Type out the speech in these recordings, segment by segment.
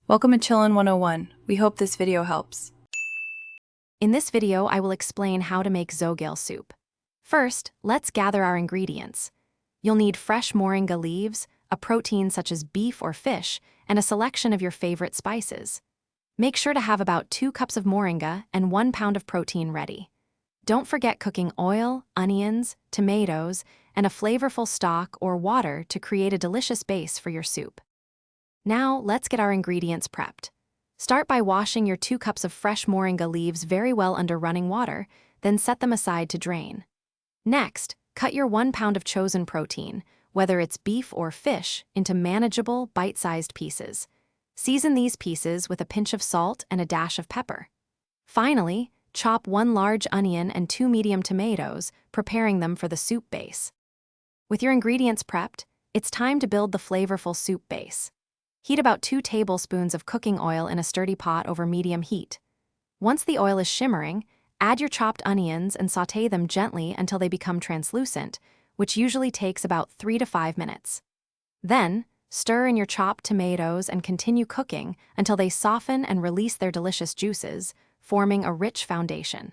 Welcome to Chillin' 101. We hope this video helps. In this video, I will explain how to make Zogale soup. First, let's gather our ingredients. You'll need fresh moringa leaves, a protein such as beef or fish, and a selection of your favorite spices. Make sure to have about 2 cups of moringa and 1 pound of protein ready. Don't forget cooking oil, onions, tomatoes, and a flavorful stock or water to create a delicious base for your soup. Now, let's get our ingredients prepped. Start by washing your 2 cups of fresh moringa leaves very well under running water, then set them aside to drain. Next, cut your 1 pound of chosen protein, whether it's beef or fish, into manageable, bite-sized pieces. Season these pieces with a pinch of salt and a dash of pepper. Finally, chop 1 large onion and 2 medium tomatoes, preparing them for the soup base. With your ingredients prepped, it's time to build the flavorful soup base. Heat about 2 tablespoons of cooking oil in a sturdy pot over medium heat. Once the oil is shimmering, add your chopped onions and sauté them gently until they become translucent, which usually takes about 3 to 5 minutes. Then, stir in your chopped tomatoes and continue cooking until they soften and release their delicious juices, forming a rich foundation.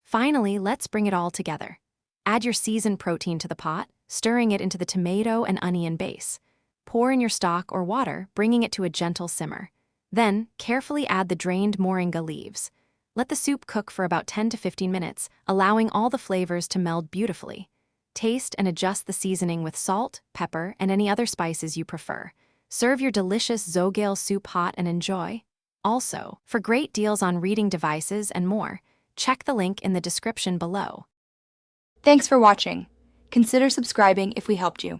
Finally, let's bring it all together. Add your seasoned protein to the pot, stirring it into the tomato and onion base. Pour in your stock or water, bringing it to a gentle simmer. Then, carefully add the drained moringa leaves. Let the soup cook for about 10 to 15 minutes, allowing all the flavors to meld beautifully. Taste and adjust the seasoning with salt, pepper, and any other spices you prefer. Serve your delicious Zogale soup hot and enjoy. Also, for great deals on reading devices and more, check the link in the description below. Thanks for watching. Consider subscribing if we helped you.